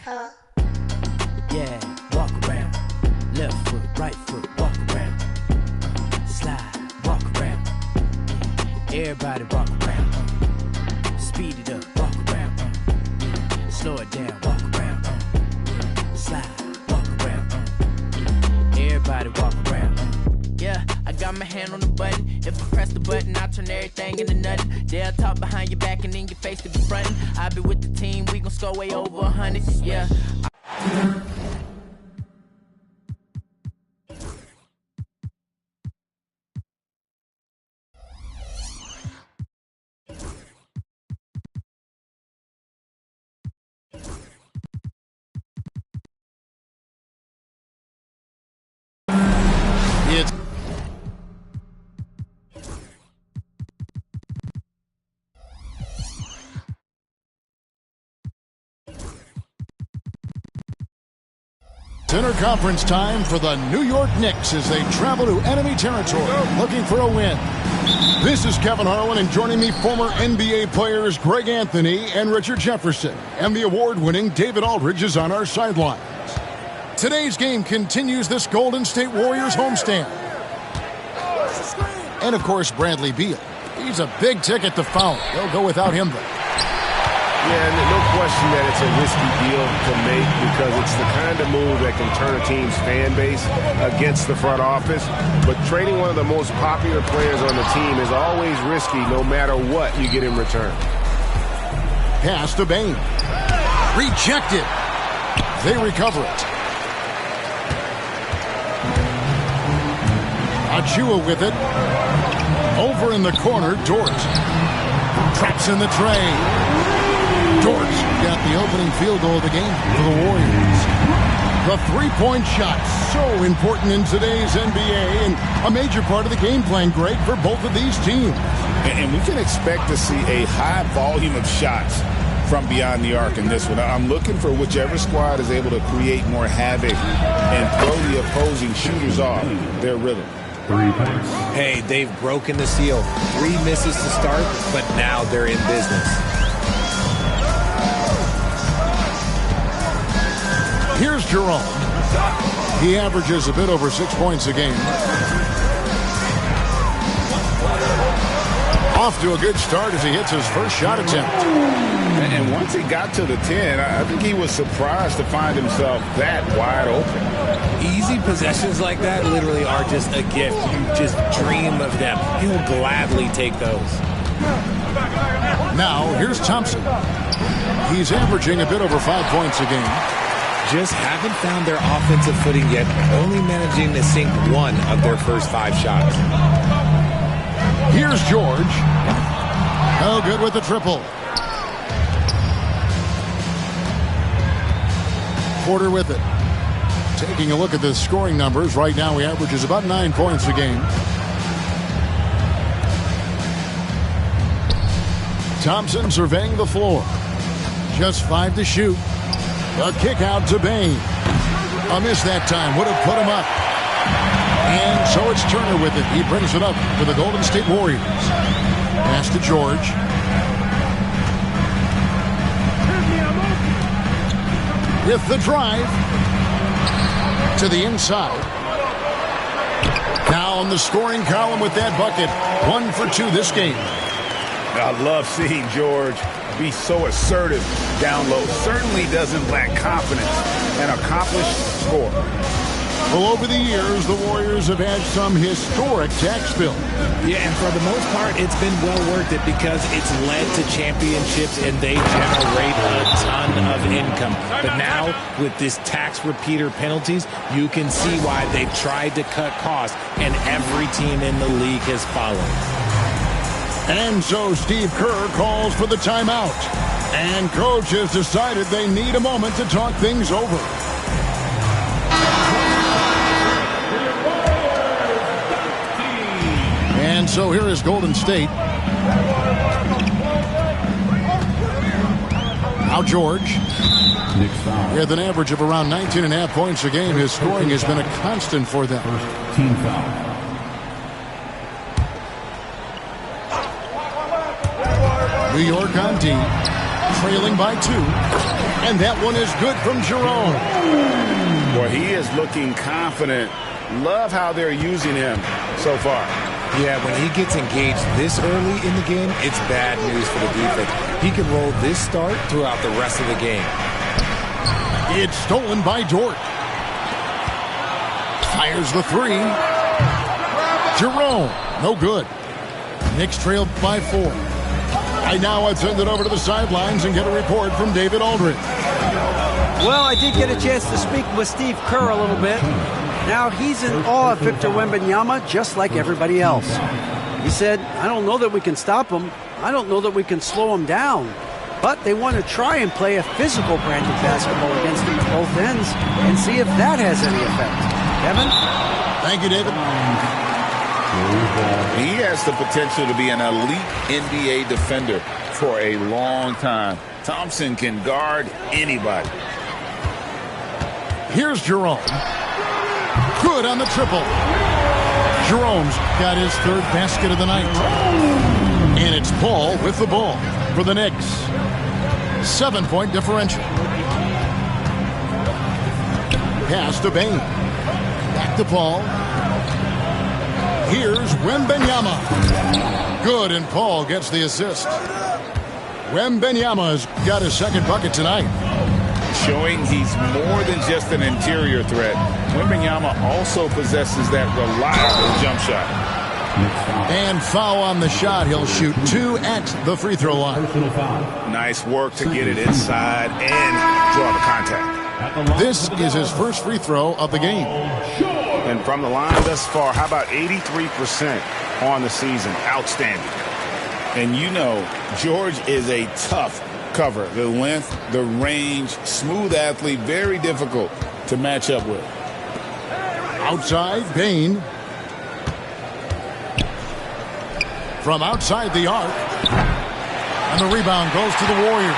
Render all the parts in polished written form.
Yeah, walk around. Left foot, right foot, walk around. Slide, walk around. Everybody walk around. Speed it up, walk around. Slow it down, walk around. Slide, walk around. Everybody walk around. Yeah, I got my hand on the button. If I press the button, I turn everything into nothing. They'll talk behind your back and then your face to be frontin'. I be with the team, we gon' score way over 100. Yeah. Interconference time for the New York Knicks as they travel to enemy territory looking for a win. This is Kevin Harlan, and joining me, former NBA players Greg Anthony and Richard Jefferson. And the award-winning David Aldridge is on our sidelines. Today's game continues this Golden State Warriors homestand. And, of course, Bradley Beal. He's a big ticket to foul. They'll go without him, though. Yeah, no question that it's a risky deal to make because it's the kind of move that can turn a team's fan base against the front office. But trading one of the most popular players on the team is always risky no matter what you get in return. Pass to Bane. Rejected. They recover it. Achua with it. Over in the corner, Dort. Traps in the tray. Dort got the opening field goal of the game for the Warriors. The three-point shot, so important in today's NBA and a major part of the game plan, Greg, for both of these teams. And we can expect to see a high volume of shots from beyond the arc in this one. I'm looking for whichever squad is able to create more havoc and throw the opposing shooters off their rhythm. Hey, they've broken the seal. 3 misses to start, but now they're in business. Here's Jerome. He averages a bit over 6 points a game. Off to a good start as he hits his first shot attempt. And once he got to the 10, I think he was surprised to find himself that wide open. Easy possessions like that literally are just a gift. You just dream of them. He'll gladly take those. Now, here's Thompson. He's averaging a bit over 5 points a game. Just haven't found their offensive footing yet, only managing to sink 1 of their first 5 shots. Here's George. Oh, good with the triple. Porter with it. Taking a look at the scoring numbers, right now he averages about 9 points a game. Thompson surveying the floor. Just 5 to shoot. A kick out to Bane. A miss that time. Would have put him up. And so it's Turner with it. He brings it up for the Golden State Warriors. Pass to George. With the drive. To the inside. Now on the scoring column with that bucket. 1 for 2 this game. I love seeing George be so assertive down low. Certainly doesn't lack confidence. An accomplished scorer. Well, over the years, the Warriors have had some historic tax bills. Yeah, and for the most part, it's been well worth it because it's led to championships and they generate a ton of income. But now, with this tax repeater penalties, you can see why they've tried to cut costs, and every team in the league has followed. And so Steve Kerr calls for the timeout. And coach has decided they need a moment to talk things over. And so here is Golden State. Now George. With an average of around 19.5 points a game, his scoring has been a constant for them. First team foul. New York on D, trailing by 2. And that one is good from Jerome. Boy, he is looking confident. Love how they're using him so far. Yeah, when he gets engaged this early in the game, it's bad news for the defense. He can roll this start throughout the rest of the game. It's stolen by Dort. Fires the three. Jerome, no good. Knicks trailed by 4. I now I send it over to the sidelines and get a report from David Aldridge. Well, I did get a chance to speak with Steve Kerr a little bit. Now, he's in awe of Victor Wembanyama, just like everybody else. He said, I don't know that we can stop him. I don't know that we can slow him down. But they want to try and play a physical brand of basketball against him at both ends and see if that has any effect. Kevin? Thank you, David. He has the potential to be an elite NBA defender for a long time. Thompson can guard anybody. Here's Jerome. Good on the triple. Jerome's got his 3rd basket of the night. And it's Paul with the ball for the Knicks. 7-point differential. Pass to Bain. Back to Paul. Here's Wembanyama. Good, and Paul gets the assist. Wembanyama's got his 2nd bucket tonight. Showing he's more than just an interior threat. Wembanyama also possesses that reliable jump shot. And foul on the shot. He'll shoot 2 at the free throw line. Nice work to get it inside and draw the contact. This is his first free throw of the game. And from the line thus far, how about 83% on the season? Outstanding. And you know, George is a tough cover. The length, the range, smooth athlete, very difficult to match up with. Outside, Bain. From outside the arc. And the rebound goes to the Warriors.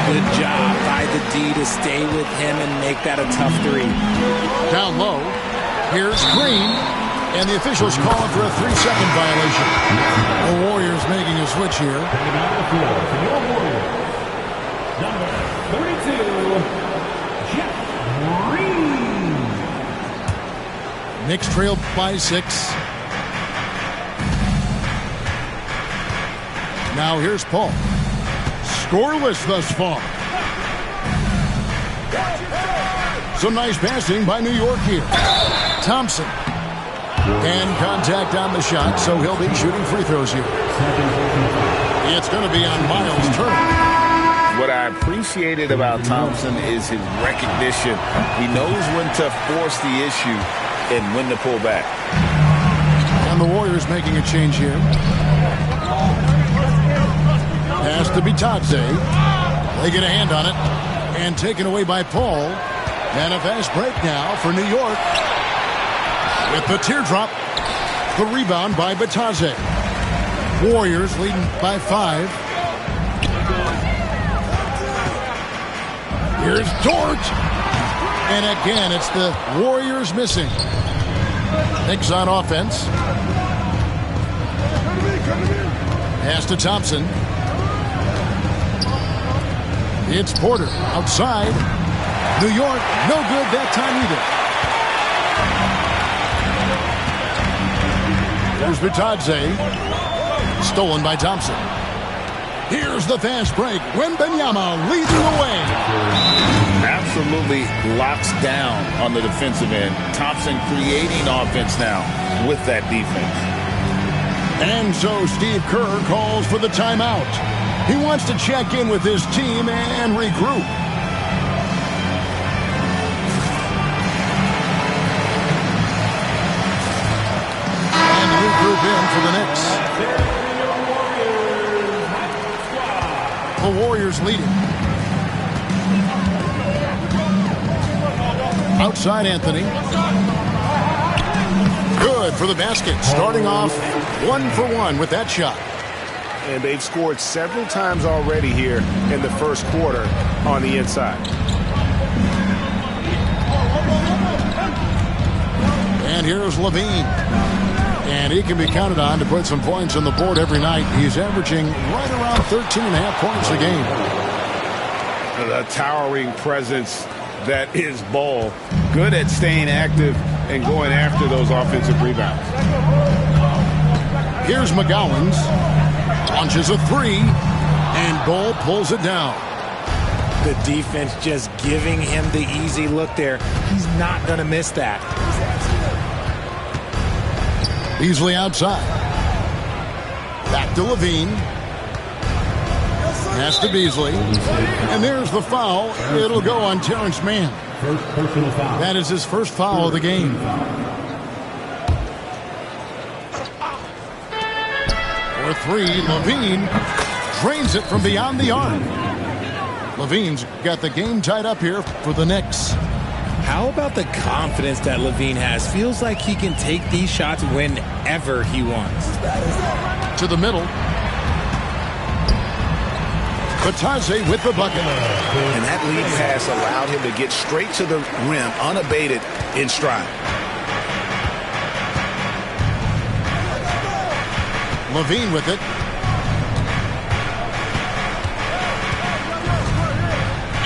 Good job by the D to stay with him and make that a tough 3. Down low. Here's Green. And the officials calling for a 3-second violation. The Warriors making a switch here. Number 32, Jeff Green. Knicks trailed by 6. Now here's Paul. Scoreless thus far. Some nice passing by New York here. Thompson. And contact on the shot, so he'll be shooting free throws here. It's going to be on Miles' turn. What I appreciated about Thompson is his recognition. He knows when to force the issue and when to pull back. And the Warriors making a change here. Pass to Bitadze. They get a hand on it. And taken away by Paul. And a fast break now for New York. With the teardrop. The rebound by Bitadze. Warriors leading by 5. Here's Dort. And again, it's the Warriors missing. Knicks on offense. Pass to Thompson. It's Porter outside. New York, no good that time either. There's Bitadze. Stolen by Thompson. Here's the fast break. Wembanyama leading the way. Absolutely locks down on the defensive end. Thompson creating offense now with that defense. And so Steve Kerr calls for the timeout. He wants to check in with his team and regroup. And the new group in for the Knicks. The Warriors leading. Outside Anthony. Good for the basket. Starting off 1 for 1 with that shot. And they've scored several times already here in the first quarter on the inside. And here's Levine. And he can be counted on to put some points on the board every night. He's averaging right around 13.5 points a game. the towering presence that is Ball. Good at staying active and going after those offensive rebounds. Here's McGowens. Launches a three, and Ball pulls it down. The defense just giving him the easy look there. He's not going to miss that. Beasley outside. Back to Levine. Pass to Beasley. And there's the foul. It'll go on Terrence Mann. First personal foul. That is his first foul of the game. For three, Levine drains it from beyond the arc. Levine's got the game tied up here for the Knicks. How about the confidence that Levine has? Feels like he can take these shots whenever he wants. To the middle. Batase with the bucket. And that lead pass allowed him to get straight to the rim, unabated in stride. Levine with it.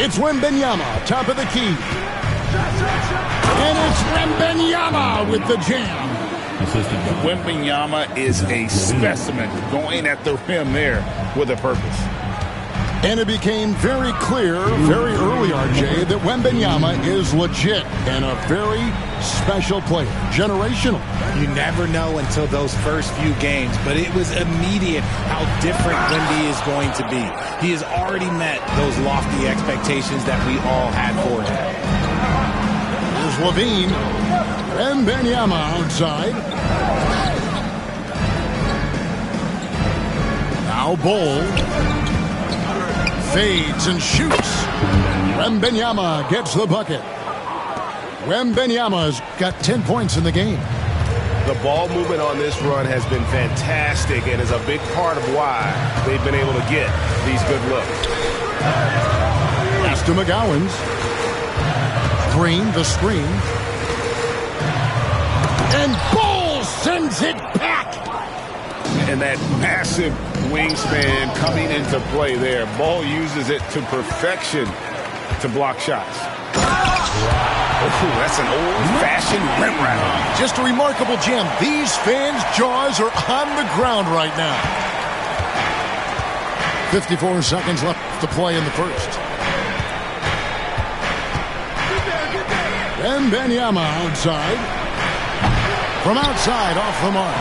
It's Wembanyama, top of the key. And it's Wembanyama with the jam. Wembanyama is a specimen, going at the rim there with a purpose. And it became very clear, very early, RJ, that Wembanyama is legit and a very special player. Generational. You never know until those first few games, but it was immediate how different Wemby is going to be. He has already met those lofty expectations that we all had for him. Here's Levine. Wembanyama outside. Now Ball. Fades and shoots. Wembanyama gets the bucket. Wembanyama's got 10 points in the game. The ball movement on this run has been fantastic and is a big part of why they've been able to get these good looks. Pass to McGowens. Green, the screen. And Ball sends it back. And that massive wingspan coming into play there. Ball uses it to perfection to block shots. Oh, that's an old-fashioned rim round. Just a remarkable jam. These fans' jaws are on the ground right now. 54 seconds left to play in the first. Wembanyama outside. From outside, off the mark.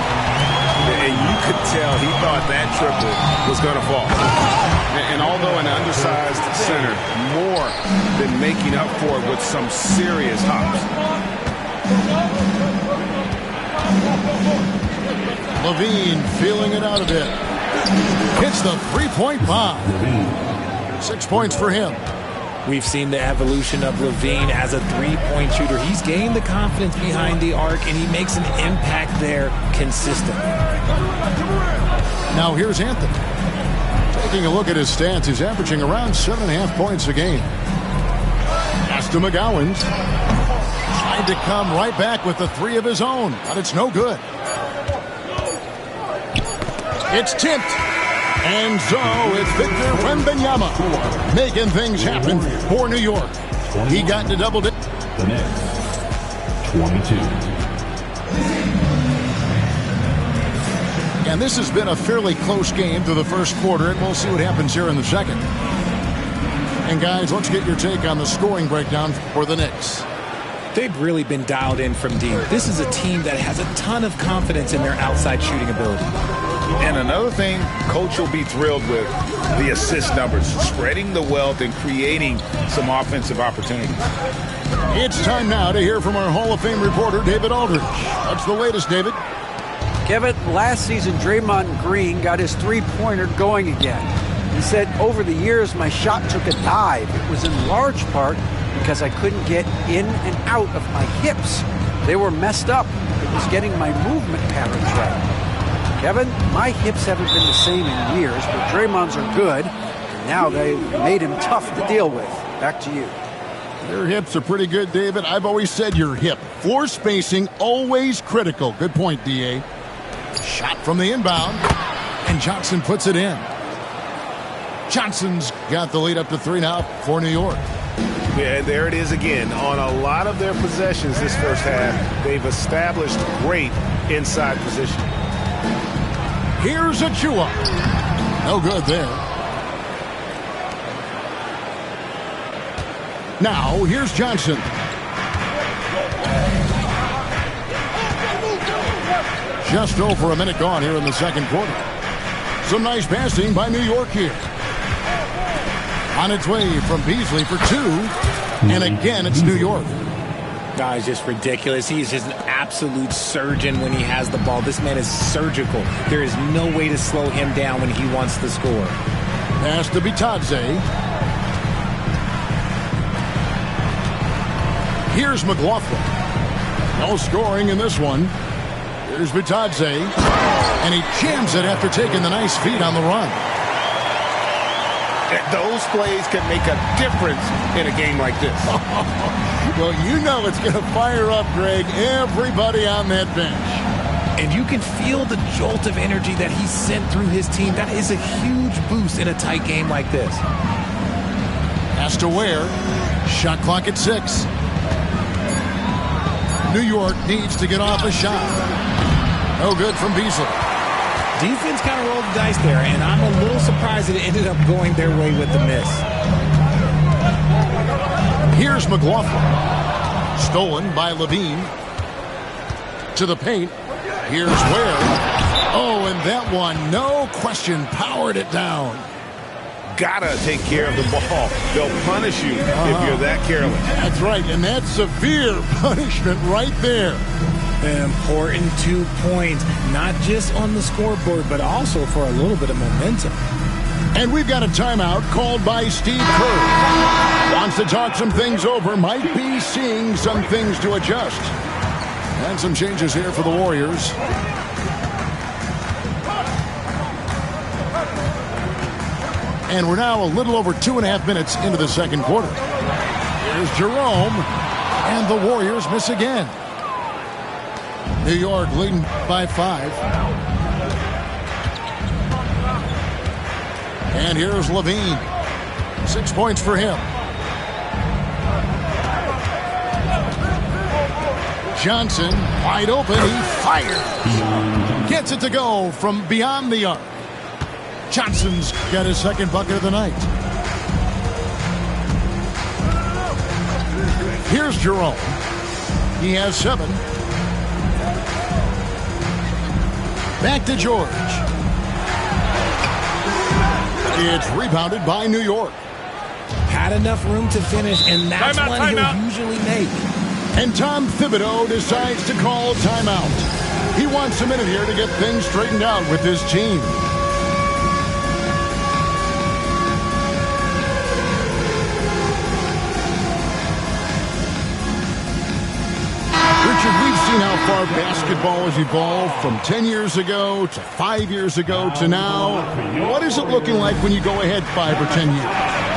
And you could tell he thought that triple was going to fall. And although an undersized center, more than making up for it with some serious hops. Levine feeling it out a bit. Hits the three-point bomb. 6 points for him. We've seen the evolution of Levine as a three-point shooter. He's gained the confidence behind the arc, and he makes an impact there consistently. Now here's Anthony. Taking a look at his stats, he's averaging around 7.5 points a game. Pass to McGowens. Tried to come right back with the three of his own, but it's no good. It's tipped. And so it's Victor Wembanyama making things happen for New York. He got into double digits. The Knicks, 22. And this has been a fairly close game through the first quarter, and we'll see what happens here in the second. And guys, let's get your take on the scoring breakdown for the Knicks. They've really been dialed in from deep. This is a team that has a ton of confidence in their outside shooting ability. And another thing, Coach will be thrilled with the assist numbers, spreading the wealth and creating some offensive opportunities. It's time now to hear from our Hall of Fame reporter, David Aldridge. What's the latest, David? Kevin, last season, Draymond Green got his three-pointer going again. He said, over the years, my shot took a dive. It was in large part because I couldn't get in and out of my hips. They were messed up. It was getting my movement patterns right. Kevin, my hips haven't been the same in years, but Draymond's are good. And now they've made him tough to deal with. Back to you. Your hips are pretty good, David. I've always said your hip. Floor spacing, always critical. Good point, D.A. Shot from the inbound, and Johnson puts it in. Johnson's got the lead up to 3 now for New York. Yeah, and there it is again. On a lot of their possessions this first half, they've established great inside position. Here's Achua. No good there. Now, here's Johnson. Just over a minute gone here in the second quarter. Some nice passing by New York here. On its way from Beasley for 2. And again, it's New York. God, it's just ridiculous. He's just an absolute surgeon when he has the ball. This man is surgical. There is no way to slow him down when he wants to score. Pass to Bitadze. Here's McLaughlin. No scoring in this one. Here's Bitadze. And he jams it after taking the nice feed on the run. Those plays can make a difference in a game like this. Well, you know it's going to fire up, Greg, everybody on that bench. And you can feel the jolt of energy that he sent through his team. That is a huge boost in a tight game like this. Has to wear. Shot clock at 6. New York needs to get off a shot. No good from Beasley. Defense kind of rolled the dice there, and I'm a little surprised that it ended up going their way with the miss. Here's McLaughlin. Stolen by Levine. To the paint. Here's Ware. Oh, and that one, no question, powered it down. Gotta take care of the ball. They'll punish you if you're that careless. That's right, and that's severe punishment right there. An important 2 points, not just on the scoreboard, but also for a little bit of momentum. And we've got a timeout called by Steve Kerr. Wants to talk some things over, might be seeing some things to adjust. And some changes here for the Warriors. And we're now a little over 2.5 minutes into the second quarter. Here's Jerome, and the Warriors miss again. New York leading by 5. And here's Levine. 6 points for him. Johnson, wide open, he fires. Gets it to go from beyond the arc. Johnson's got his second bucket of the night. Here's Jerome. He has 7. Back to George. It's rebounded by New York. Had enough room to finish, and that's one he'll usually make. And Tom Thibodeau decides to call timeout. He wants a minute here to get things straightened out with his team. Richard, we've seen how far basketball has evolved from 10 years ago to 5 years ago to now. What is it looking like when you go ahead 5 or 10 years?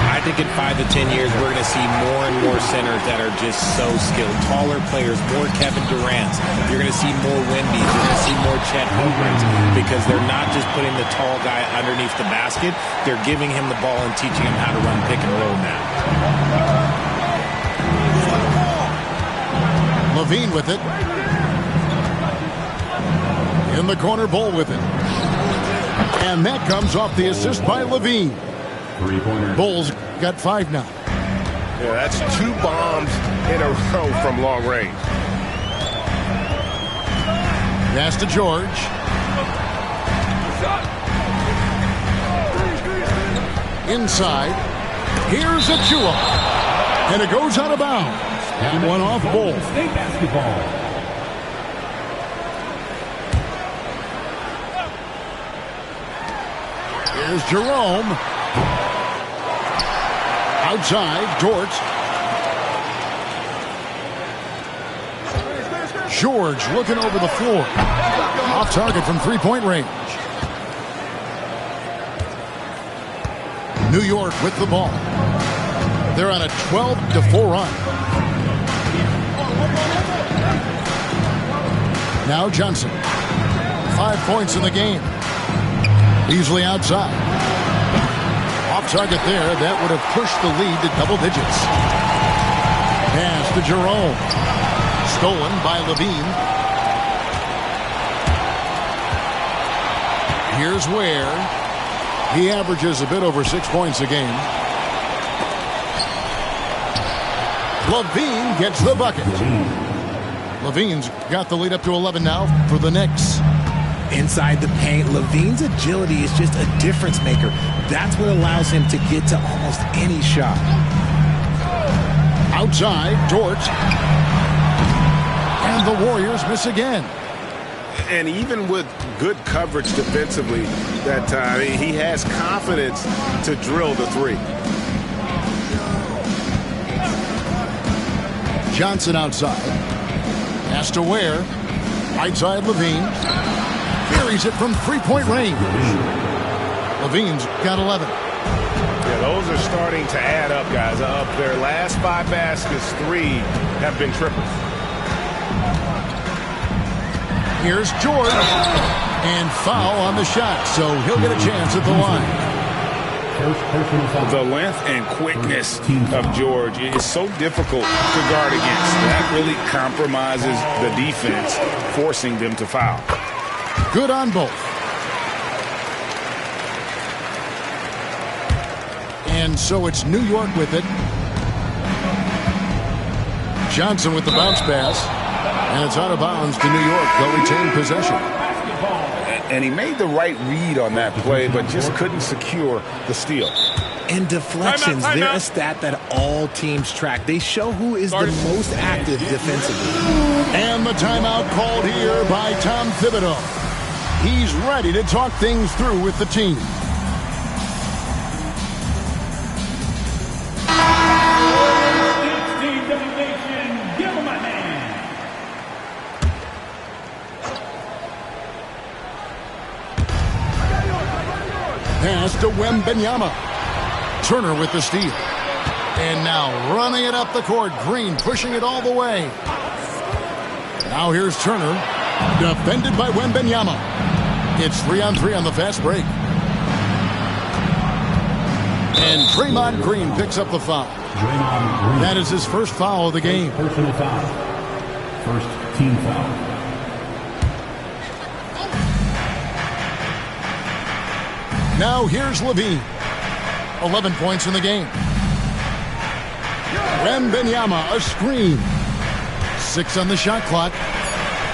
I think in 5 to 10 years, we're going to see more and more centers that are just so skilled. Taller players, more Kevin Durant's. You're going to see more Wemby's. You're going to see more Chet Holmgrens because they're not just putting the tall guy underneath the basket. They're giving him the ball and teaching him how to run pick and roll now. Levine with it. In the corner, Bull with it. And that comes off the assist by Levine. Three-pointer. Bulls got 5 now. Yeah, that's 2 bombs in a row from long range. Pass to George. Inside. Here's Achua. And it goes out of bounds. One off Bull. State basketball. Here's Jerome. Outside, Dort. George looking over the floor. Off target from three-point range. New York with the ball. They're on a 12-4 run. Now Johnson. 5 points in the game. Beasley outside. Off Off target there. That would have pushed the lead to double digits. Pass to Jerome. Stolen by Levine. Here's Ware. He averages a bit over 6 points a game. Levine gets the bucket. Levine's got the lead up to 11 now for the Knicks. Inside the paint, Levine's agility is just a difference maker. That's what allows him to get to almost any shot. Outside, Dort. And the Warriors miss again. And even with good coverage defensively that time, he has confidence to drill the three. Johnson outside. Has to Ware. Right side, Levine. Carries it from three-point range. Levine's got 11. Yeah, those are starting to add up, guys. Up their last 5 baskets, 3 have been triples. Here's George. And foul on the shot, so he'll get a chance at the line. The length and quickness of George is so difficult to guard against. That really compromises the defense, forcing them to foul. Good on both. And so it's New York with it. Johnson with the bounce pass. And it's out of bounds to New York. They'll retain possession. And he made the right read on that play, but just couldn't secure the steal. And deflections, they're a stat that all teams track. They show who is the most active defensively. And the timeout called here by Tom Thibodeau. He's ready to talk things through with the team. Pass to Wembanyama. Turner with the steal. And now running it up the court. Green pushing it all the way. Now here's Turner. Defended by Wembanyama. It's 3-on-3 on the fast break. And Draymond Green picks up the foul. That is his first foul of the game. Personal foul. First team foul. Now here's Levine. 11 points in the game. Wembanyama, a screen. 6 on the shot clock.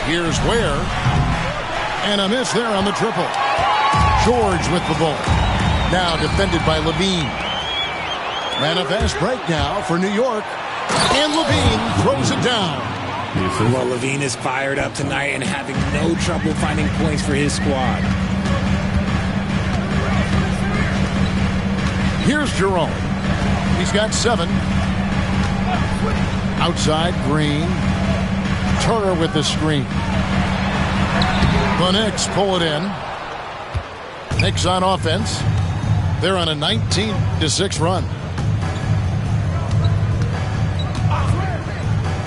Here's Ware. And a miss there on the triple. George with the ball. Now defended by Levine. And a fast break now for New York. And Levine throws it down. Well, Levine is fired up tonight and having no trouble finding points for his squad. Here's Jerome. He's got 7. Outside, Green. Turner with the screen. The Knicks pull it in. Knicks on offense. They're on a 19-6 run.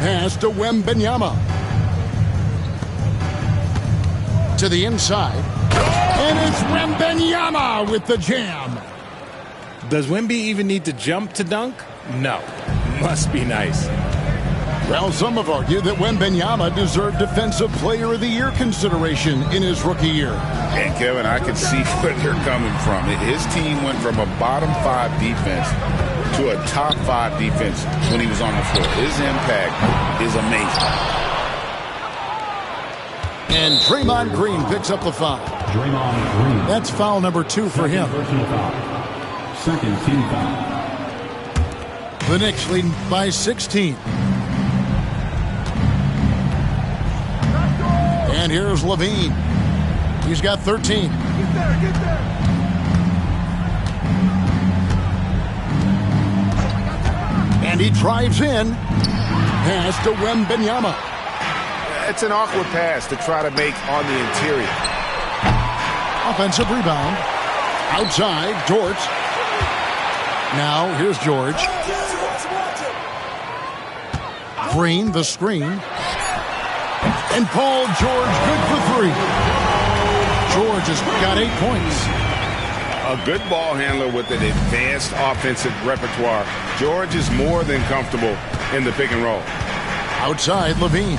Pass to Wembanyama. To the inside. And it's Wembanyama with the jam. Does Wemby even need to jump to dunk? No. Must be nice. Well, some have argued that Wembanyama deserved Defensive Player of the Year consideration in his rookie year. And, Kevin, I can see where they're coming from. His team went from a bottom 5 defense to a top 5 defense when he was on the floor. His impact is amazing. And Draymond Green picks up the foul. Draymond Green. That's foul number 2 for him. Personal foul. Second team foul. The Knicks leading by 16. And here's Levine. He's got 13. Get there. And he drives in. Pass to Wembanyama. It's an awkward pass to try to make on the interior. Offensive rebound. Outside, George. Now, here's George. Green, the screen. And Paul George, good for 3. George has got 8 points. A good ball handler with an advanced offensive repertoire. George is more than comfortable in the pick and roll. Outside, Levine.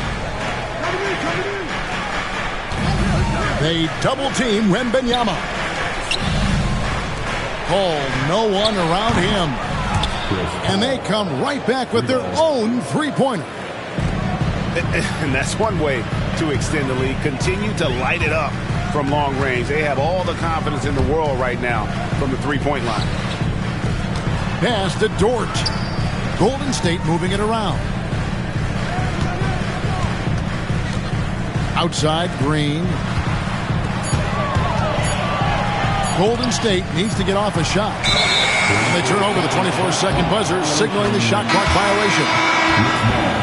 They double team Wembanyama. No one around him. And they come right back with their own three-pointer. And that's one way to extend the lead. Continue to light it up from long range. They have all the confidence in the world right now from the three-point line. Pass to Dort. Golden State moving it around. Outside, Green. Golden State needs to get off a shot. And they turn over the 24-second buzzer, signaling the shot clock violation.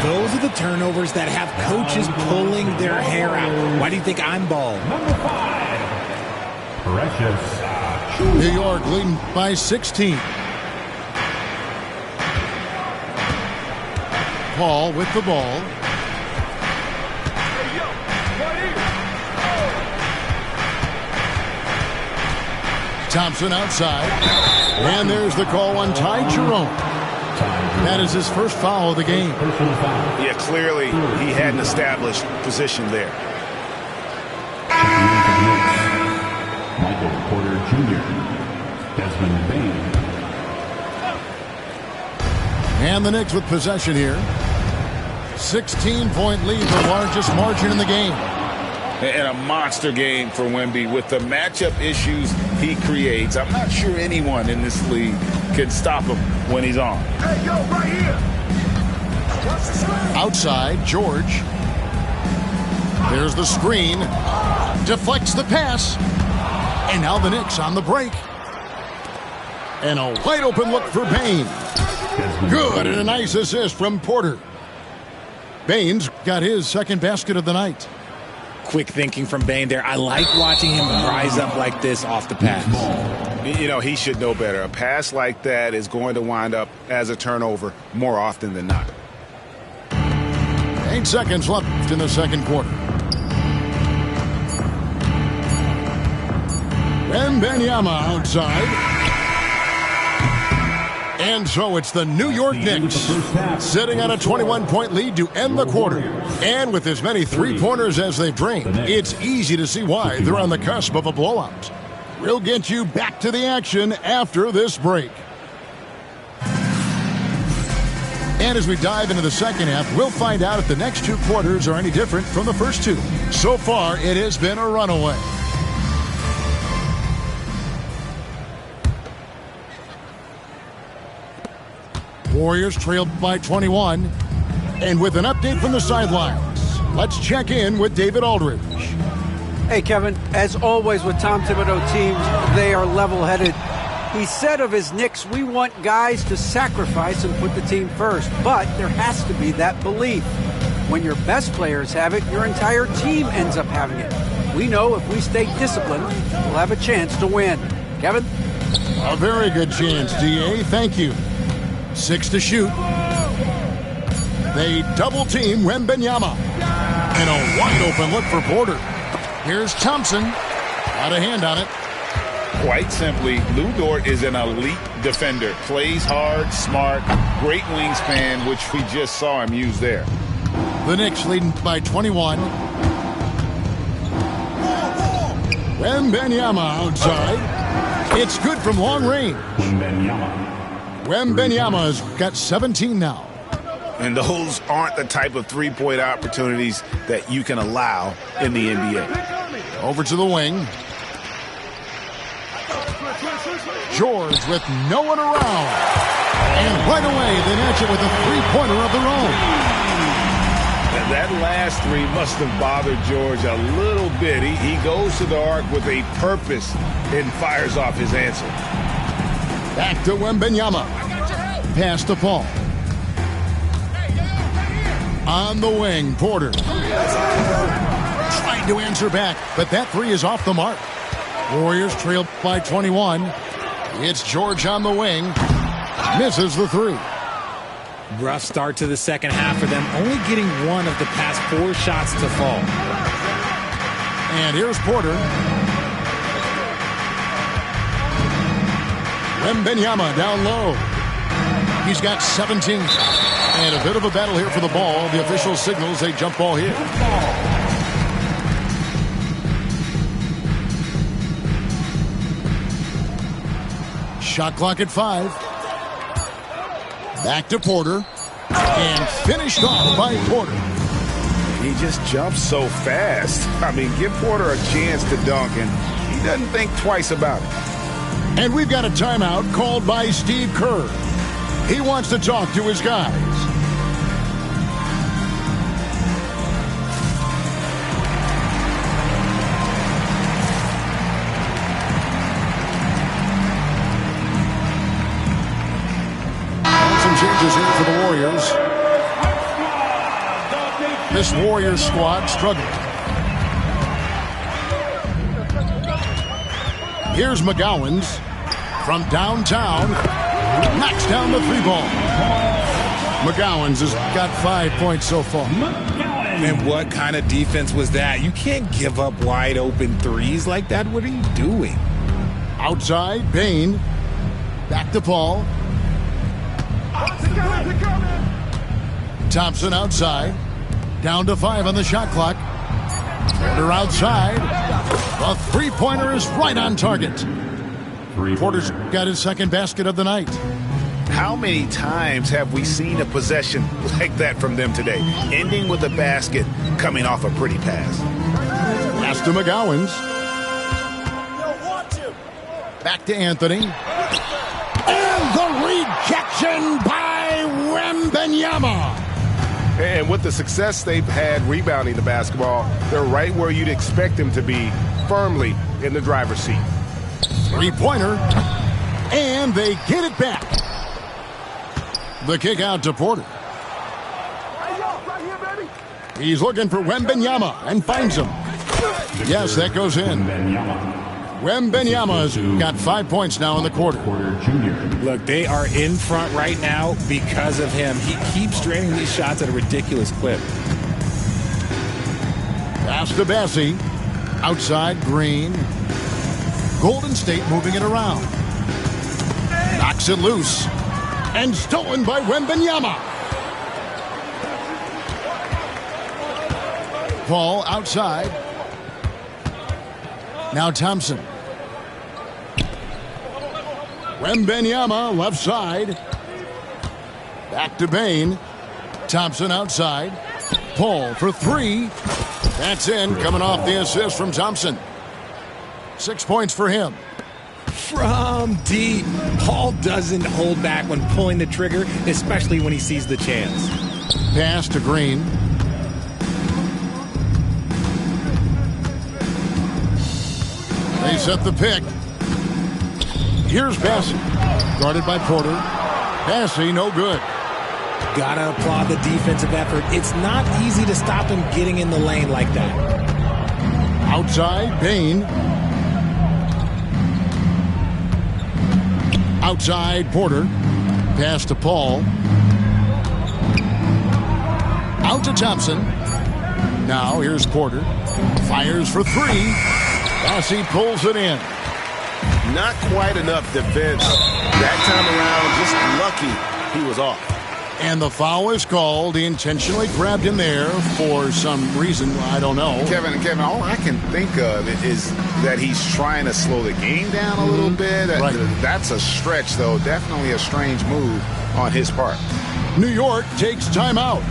Those are the turnovers that have coaches pulling their hair out. Why do you think I'm bald? Number 5, Precious. New York leading by 16. Paul with the ball. Thompson outside. And there's the call on Ty Jerome. That is his first foul of the game. Yeah, clearly he had an established position there. Michael Porter Jr. Desmond Bain. And the Knicks with possession here. 16-point lead, the largest margin in the game. And a monster game for Wemby with the matchup issues he creates. I'm not sure anyone in this league can stop him when he's on. Hey, yo, right here. Outside, George. There's the screen. Deflects the pass. And now the Knicks on the break. And a wide open look for Bain. Good, and a nice assist from Porter. Bain's got his second basket of the night. Quick thinking from Bain there. I like watching him rise up like this off the pass. You know, he should know better. A pass like that is going to wind up as a turnover more often than not. 8 seconds left in the second quarter. Wembanyama outside. And so it's the New York Knicks sitting on a 21-point lead to end the quarter. And with as many three-pointers as they've drained, it's easy to see why they're on the cusp of a blowout. We'll get you back to the action after this break. And as we dive into the second half, we'll find out if the next two quarters are any different from the first two. So far, it has been a runaway. Warriors trailed by 21. And with an update from the sidelines, let's check in with David Aldridge. Hey, Kevin, as always with Tom Thibodeau teams, they are level-headed. He said of his Knicks, we want guys to sacrifice and put the team first. But there has to be that belief. When your best players have it, your entire team ends up having it. We know if we stay disciplined, we'll have a chance to win. Kevin? A very good chance, D.A. Thank you. 6 to shoot. They double team Wembanyama. And a wide open look for Porter. Here's Thompson. Got a hand on it. Quite simply, Lou Dort is an elite defender. Plays hard, smart, great wingspan, which we just saw him use there. The Knicks leading by 21. Wembanyama outside. It's good from long range. Wembanyama's got 17 now. And those aren't the type of three-point opportunities that you can allow in the NBA. Over to the wing. George with no one around. And right away, they match it with a three-pointer of their own. And that last three must have bothered George a little bit. He goes to the arc with a purpose and fires off his answer. Back to Wembanyama. Pass to Paul. On the wing, Porter. Trying to answer back, but that three is off the mark. Warriors trail by 21. It's George on the wing. Misses the three. Rough start to the second half for them, only getting one of the past 4 shots to fall. And here's Porter. Wembanyama down low. He's got 17. And a bit of a battle here for the ball. The official signals a jump ball here. Shot clock at 5. Back to Porter. And finished off by Porter. He just jumps so fast. I mean, give Porter a chance to dunk, and he doesn't think twice about it. And we've got a timeout called by Steve Kerr. He wants to talk to his guys. And some changes here for the Warriors. This Warriors squad struggled. Here's McGowan's from downtown. Knocks down the 3-ball. McGowan's has got 5 points so far. And what kind of defense was that? You can't give up wide open threes like that. What are you doing? Outside, Bain. Back to Paul. Thompson outside. Down to 5 on the shot clock. Porter outside. The three-pointer is right on target. Porter's got his second basket of the night. How many times have we seen a possession like that from them today? Ending with a basket, coming off a pretty pass. Pass to McGowan's. Back to Anthony. And the rejection by Wembanyama. And with the success they've had rebounding the basketball, they're right where you'd expect them to be, firmly in the driver's seat. Three-pointer. And they get it back. The kick out to Porter. He's looking for Wembanyama and finds him. Yes, that goes in. Wembanyama's got 5 points now in the quarter. Look, they are in front right now because of him. He keeps draining these shots at a ridiculous clip. Pass to Bassie. Outside, Green. Golden State moving it around. Knocks it loose. And stolen by Wembanyama. Paul outside. Now Thompson. Wembanyama left side. Back to Bain. Thompson outside. Paul for 3. That's in, coming off the assist from Thompson. 6 points for him. From deep, Paul doesn't hold back when pulling the trigger, especially when he sees the chance. Pass to Green. They set the pick. Here's Bassie. Guarded by Porter. Bassie, no good. Gotta applaud the defensive effort. It's not easy to stop him getting in the lane like that. Outside, Bain. Outside, Porter. Pass to Paul. Out to Thompson. Now here's Porter. Fires for 3. Bassie pulls it in. Not quite enough defense. That time around, just lucky he was off. And the foul is called. He intentionally grabbed him there for some reason. I don't know. Kevin, all I can think of is that he's trying to slow the game down a little bit. Right. That's a stretch, though. Definitely a strange move on his part. New York takes timeout.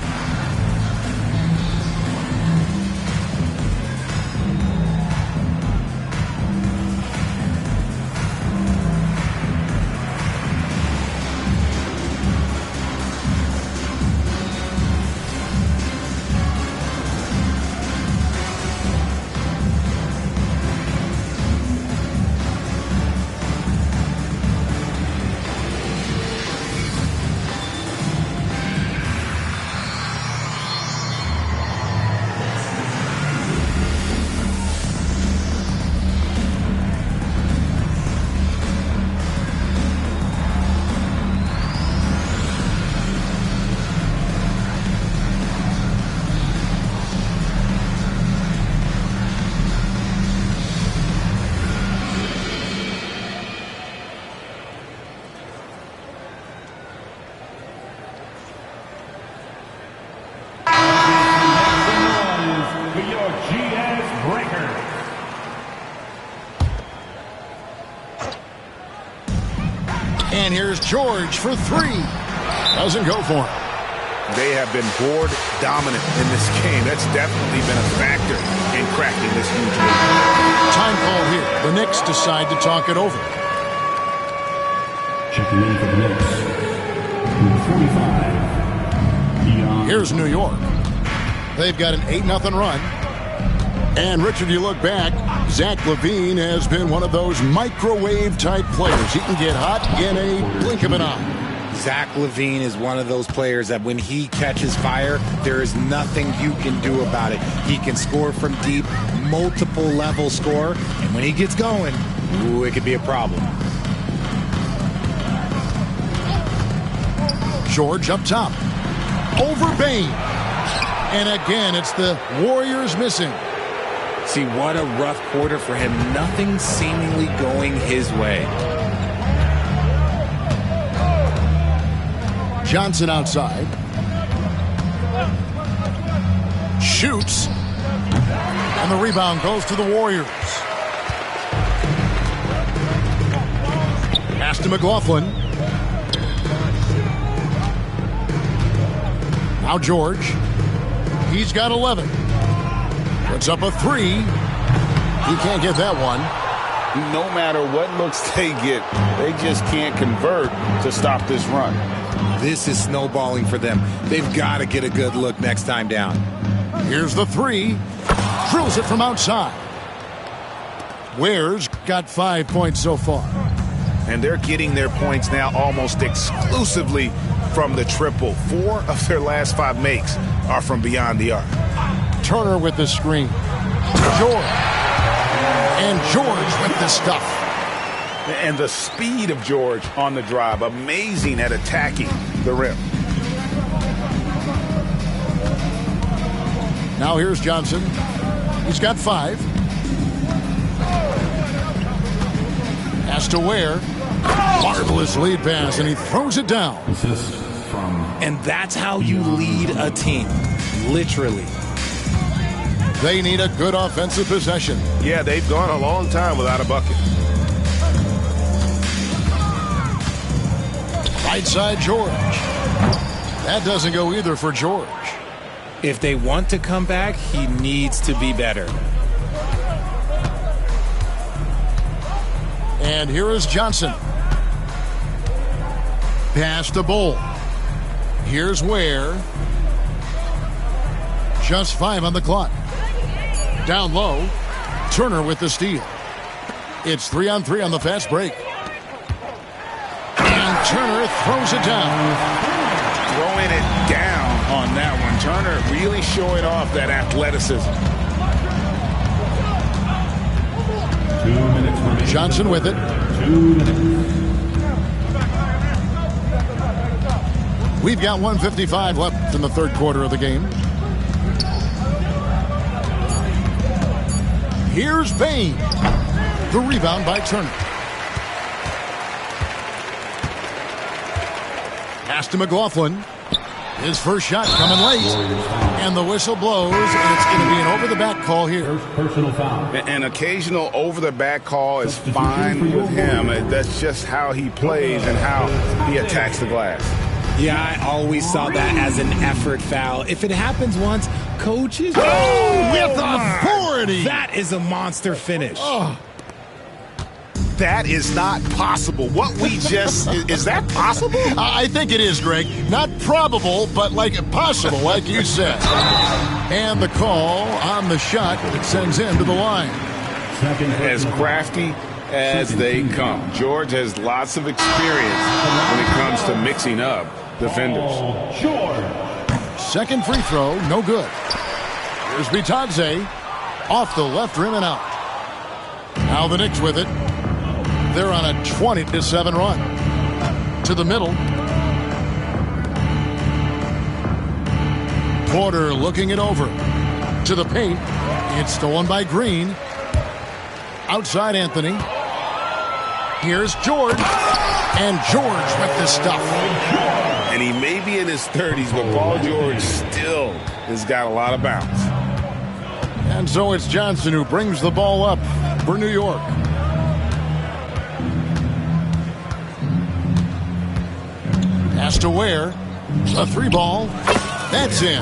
And here's George for three. Doesn't go for him. They have been board dominant in this game. That's definitely been a factor in cracking this huge lead. Time call here. The Knicks decide to talk it over. Checking in for the Knicks. Number 45. Here's New York. They've got an 8-0 run. And, Richard, you look back, Zach LaVine has been one of those microwave-type players. He can get hot in a blink of an eye. Zach LaVine is one of those players that when he catches fire, there is nothing you can do about it. He can score from deep, multiple level score, and when he gets going, ooh, it could be a problem. George up top. Over Bain. And again, it's the Warriors missing. See, what a rough quarter for him. Nothing seemingly going his way. Johnson outside. Shoots. And the rebound goes to the Warriors. Pass to McLaughlin. Now George. He's got 11. Puts up a three. He can't get that one. No matter what looks they get, they just can't convert to stop this run. This is snowballing for them. They've got to get a good look next time down. Here's the three. Drills it from outside. Ware's got 5 points so far. And they're getting their points now almost exclusively from the triple. 4 of their last 5 makes are from beyond the arc. Turner with the screen. George. And George with the stuff. And the speed of George on the drive, amazing at attacking the rim. Now here's Johnson. He's got 5. Has to Ware. Marvelous lead pass, and he throws it down. Assist from. And that's how you lead a team. Literally. They need a good offensive possession. Yeah, they've gone a long time without a bucket. Right side George. That doesn't go either for George. If they want to come back, he needs to be better. And here is Johnson. Pass to Bull. Here's Ware. Just 5 on the clock. Down low. Turner with the steal. It's 3-on-3 on the fast break. And Turner throws it down. Throwing it down on that one. Turner really showing off that athleticism. 2 minutes remaining. Johnson with it. 2 minutes. We've got 1:55 left in the third quarter of the game. Here's Bain. The rebound by Turner. Pass to McLaughlin. His first shot coming late. And the whistle blows, and it's going to be an over-the-back call here. First personal foul. An occasional over-the-back call is fine with him. That's just how he plays and how he attacks the glass. Yeah, I always saw that as an effort foul. If it happens once, coaches... Oh, with authority! That is a monster finish. Oh. That is not possible. What we just... is that possible? I think it is, Greg. Not probable, but like possible, like you said. And the call on the shot that sends him to the line. As crafty as they come. George has lots of experience when it comes to mixing up defenders. Second free throw, no good. Here's Bitadze. Off the left rim and out. Now the Knicks with it. They're on a 20-7 run. To the middle. Porter looking it over. To the paint. It's stolen by Green. Outside Anthony. Here's George. And George with the stuff. And he may be in his 30s, but Paul George still has got a lot of bounce. And so it's Johnson who brings the ball up for New York. Pass to Ware. A 3-ball. That's in.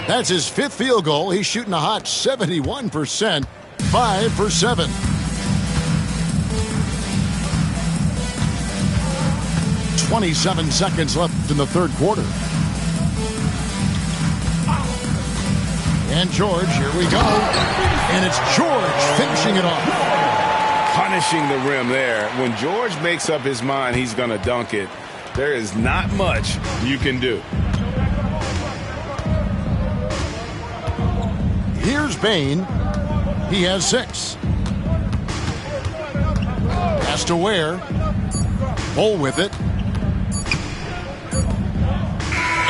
That's his 5th field goal. He's shooting a hot 71%. 5 for 7. "27 seconds left in the third quarter. And George, here we go. And it's George finishing it off. Punishing the rim there. When George makes up his mind he's going to dunk it, there is not much you can do. Here's Bain. He has 6. Pass to Ware. Bull with it.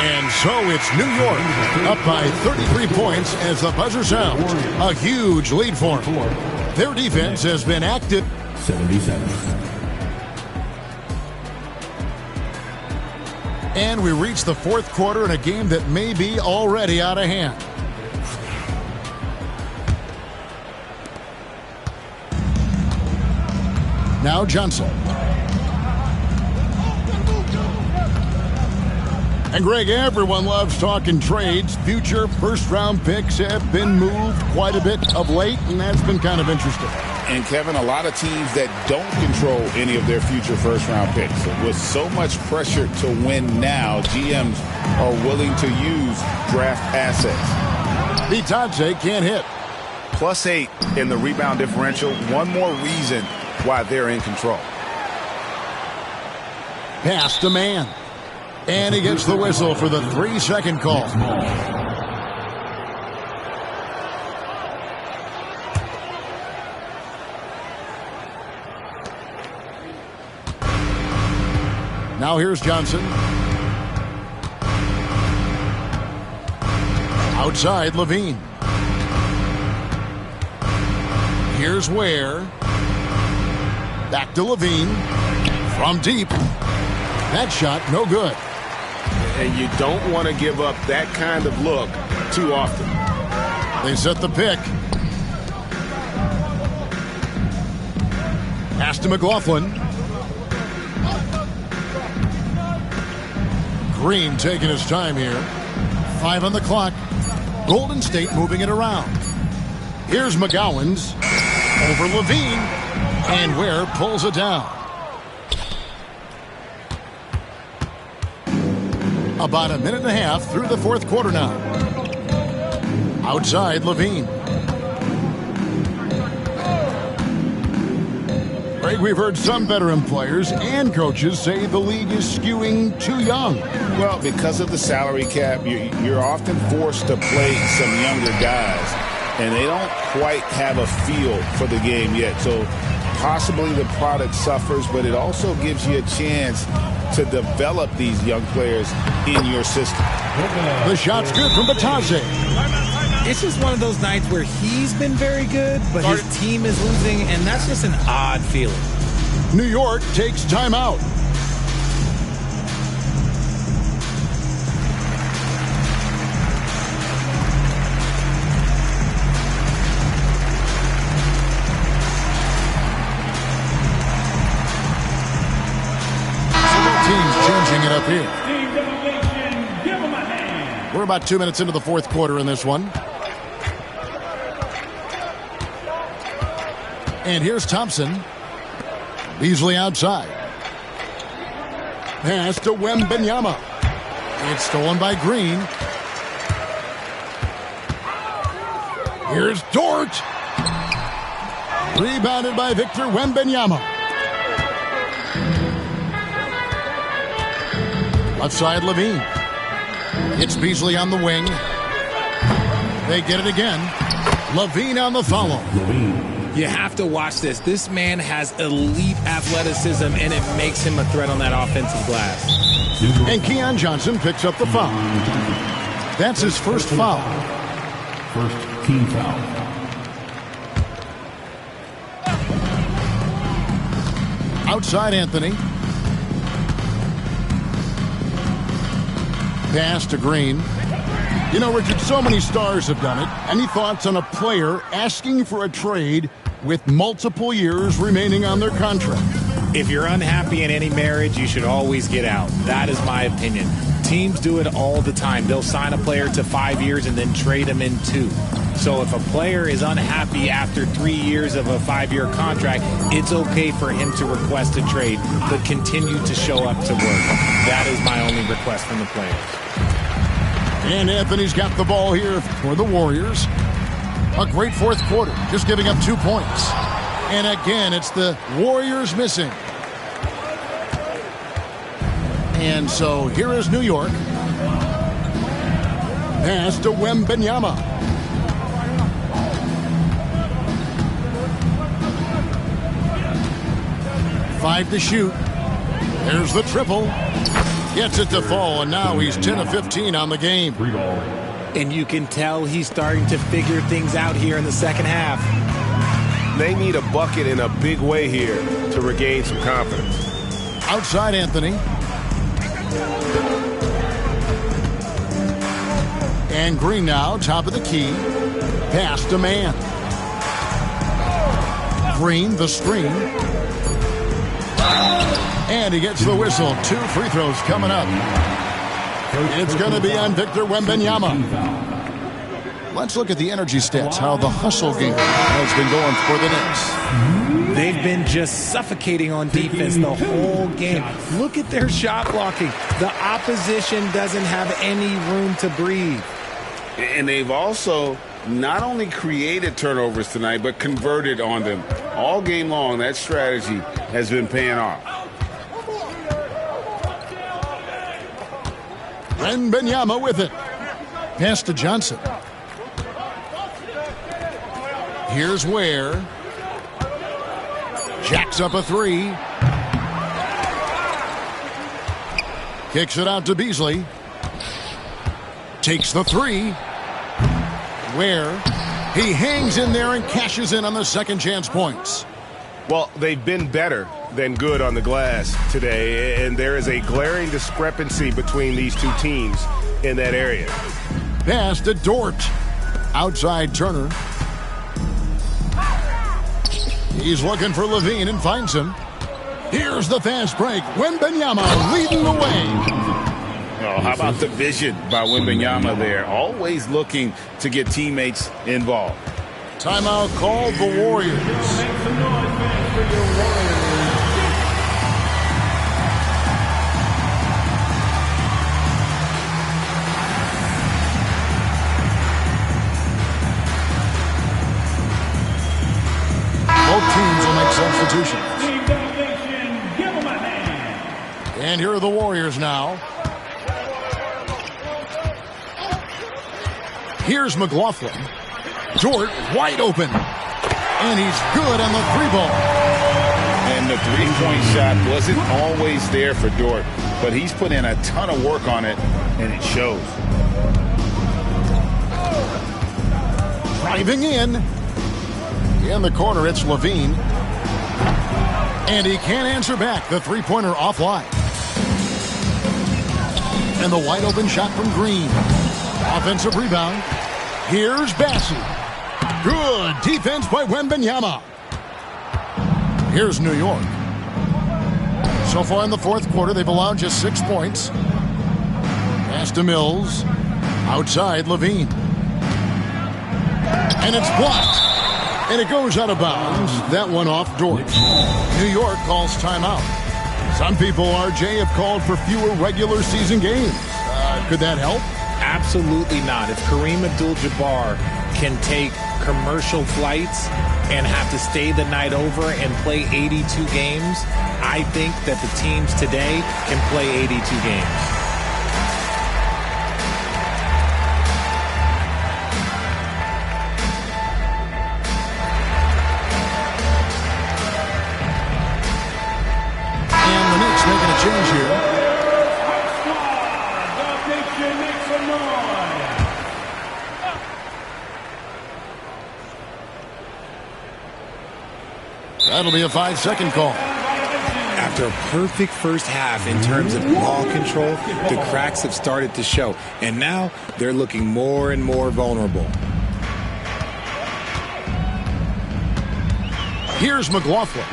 And so it's New York up by 33 points as the buzzer sounds. A huge lead for them. Their defense has been active. 77. And we reach the fourth quarter in a game that may be already out of hand. Now Johnson. And Greg, everyone loves talking trades. Future first-round picks have been moved quite a bit of late, and that's been kind of interesting. And, Kevin, a lot of teams that don't control any of their future first-round picks. With so much pressure to win now, GMs are willing to use draft assets. Bitadze can't hit. +8 in the rebound differential. One more reason why they're in control. Pass to man. And he gets the whistle for the 3-second call. Now here's Johnson. Outside, Levine. Here's Ware. Back to Levine. From deep. That shot, no good. And you don't want to give up that kind of look too often. They set the pick. Pass to McLaughlin. Green taking his time here. 5 on the clock. Golden State moving it around. Here's McGowan's. Over Levine. And Ware pulls it down. About a minute and a half through the fourth quarter now. Outside, Levine. Greg, we've heard some veteran players and coaches say the league is skewing too young. Well, because of the salary cap, you're often forced to play some younger guys, and they don't quite have a feel for the game yet. So possibly the product suffers, but it also gives you a chance to develop these young players in your system. The shot's good from Bitadze. It's just one of those nights where he's been very good, but his team is losing, and that's just an odd feeling. New York takes timeout. Changing it up here. We're about 2 minutes into the fourth quarter in this one. And here's Thompson. Beasley outside. Pass to Wembanyama. It's stolen by Green. Here's Dort. Rebounded by Victor Wembanyama. Left side, Levine. It's Beasley on the wing. They get it again. Levine on the follow. You have to watch this. This man has elite athleticism, and it makes him a threat on that offensive glass. And Keon Johnson picks up the foul. That's his first foul. First team foul. Outside, Anthony. Pass to Green. You know, Richard, so many stars have done it. Any thoughts on a player asking for a trade with multiple years remaining on their contract? If you're unhappy in any marriage, you should always get out. That is my opinion. Teams do it all the time. They'll sign a player to 5 years and then trade him in 2. So if a player is unhappy after 3 years of a 5-year contract, it's okay for him to request a trade, but continue to show up to work. That is my only request from the players. And Anthony's got the ball here for the Warriors. A great fourth quarter, just giving up 2 points. And again, it's the Warriors missing. And so here is New York. Pass to Wembanyama. Five to shoot. There's the triple. Gets it to fall, and now he's 10 of 15 on the game. And you can tell he's starting to figure things out here in the second half. They need a bucket in a big way here to regain some confidence. Outside Anthony. And Green now, top of the key. Pass to Mann. Green, the screen. And he gets the whistle. 2 free throws coming up. It's going to be on Victor Wembanyama. Let's look at the energy stats, how the hustle game has been going for the Knicks. They've been just suffocating on defense the whole game. Look at their shot blocking. The opposition doesn't have any room to breathe. And they've also not only created turnovers tonight, but converted on them. All game long, that strategy has been paying off. Wembanyama with it. Pass to Johnson. Here's Ware. Jacks up a 3. Kicks it out to Beasley. Takes the 3. Ware. He hangs in there and cashes in on the second chance points. Well, they've been better than good on the glass today, and there is a glaring discrepancy between these two teams in that area. Pass to Dort. Outside Turner. He's looking for Levine and finds him. Here's the fast break. Wembanyama leading the way. Oh, how about the vision by Wembanyama there? Always looking to get teammates involved. Timeout called the Warriors. Both teams will make substitutions. And here are the Warriors now. Here's McLaughlin. Dort wide open. And he's good on the 3-ball. And the three-point shot wasn't always there for Dort, but he's put in a ton of work on it, and it shows. Driving in. In the corner, it's Levine. And he can't answer back. The three-pointer offline. And the wide open shot from Green. Offensive rebound. Here's Bassey. Good defense by Wembanyama. Here's New York. So far in the fourth quarter, they've allowed just 6 points. Pass to Mills. Outside Levine. And it's blocked. And it goes out of bounds. That one off Dort. New York calls timeout. Some people, RJ, have called for fewer regular season games. Could that help? Absolutely not. If Kareem Abdul-Jabbar can take commercial flights and have to stay the night over and play 82 games, I think that the teams today can play 82 games. Making a change here. That'll be a 5-second call. After a perfect first half in terms of ball control, the cracks have started to show. And now they're looking more and more vulnerable. Here's McLaughlin.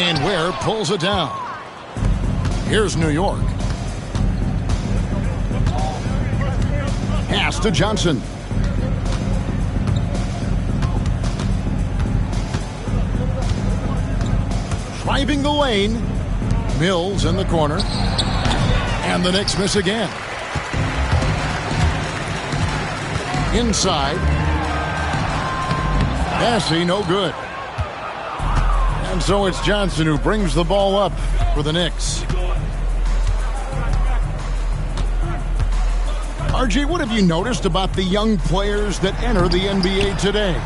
And Ware pulls it down. Here's New York. Pass to Johnson. Driving the lane. Mills in the corner. And the Knicks miss again. Inside. Bassey, no good. And so it's Johnson who brings the ball up for the Knicks. RJ, what have you noticed about the young players that enter the NBA today?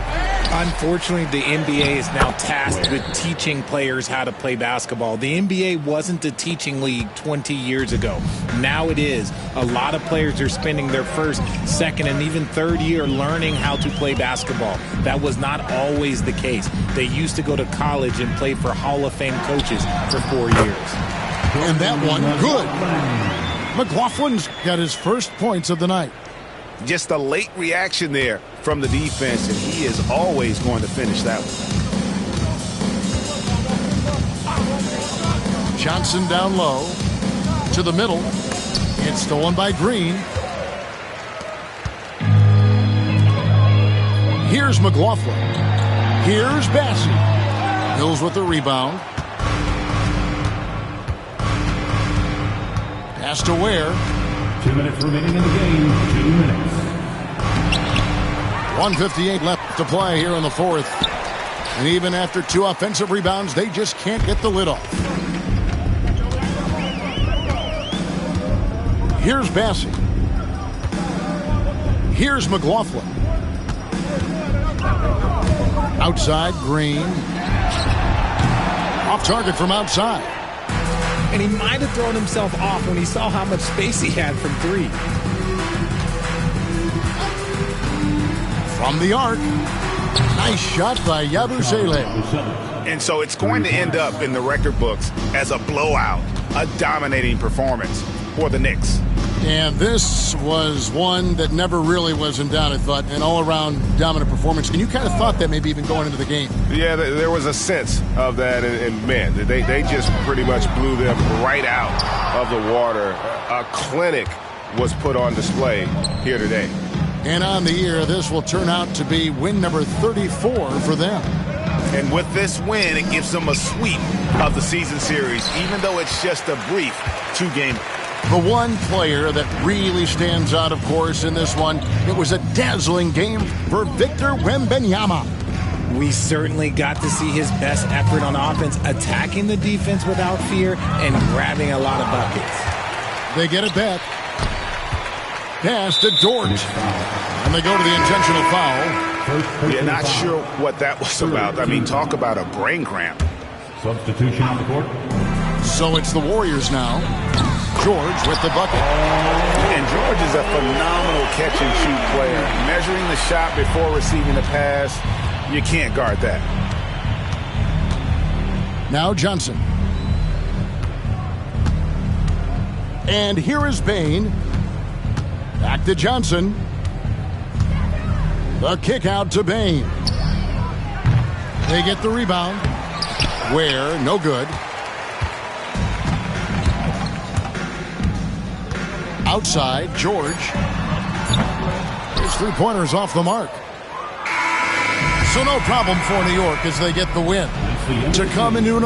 Unfortunately, the NBA is now tasked with teaching players how to play basketball. The NBA wasn't a teaching league 20 years ago. Now it is. A lot of players are spending their first, second, and even third year learning how to play basketball. That was not always the case. They used to go to college and play for Hall of Fame coaches for 4 years. And that one, good. McLaughlin's got his first points of the night. Just a late reaction there from the defense, and he is always going to finish that one. Johnson down low to the middle. It's stolen by Green. Here's McLaughlin. Here's Bassey. Hills with the rebound. Pass to Ware. 2 minutes remaining in the game. 2 minutes. 1:58 left to play here in the fourth. And even after 2 offensive rebounds, they just can't get the lid off. Here's Bassey. Here's McLaughlin. Outside, Green. Off target from outside. And he might have thrown himself off when he saw how much space he had from three. From the arc. Nice shot by Yabusele. And so it's going to end up in the record books as a blowout, a dominating performance for the Knicks. And this was one that never really was in doubt, I thought, an all-around dominant performance. And you kind of thought that maybe even going into the game. Yeah, there was a sense of that, and man, they just pretty much blew them right out of the water. A clinic was put on display here today. And on the year, this will turn out to be win number 34 for them. And with this win, it gives them a sweep of the season series, even though it's just a brief 2-game. The one player that really stands out, of course, in this one, it was a dazzling game for Victor Wembanyama. We certainly got to see his best effort on offense, attacking the defense without fear and grabbing a lot of buckets. They get it back. Pass to Dort. And they go to the intentional foul. Yeah, not sure what that was about. I mean, talk about a brain cramp. Substitution on the court. So it's the Warriors now. George with the bucket. And George is a phenomenal catch-and-shoot player. Measuring the shot before receiving the pass, you can't guard that. Now Johnson. And here is Bain. Back to Johnson. The kick out to Bain. They get the rebound. Ware, no good. Outside, George. His three-pointer's off the mark. So no problem for New York as they get the win. To come into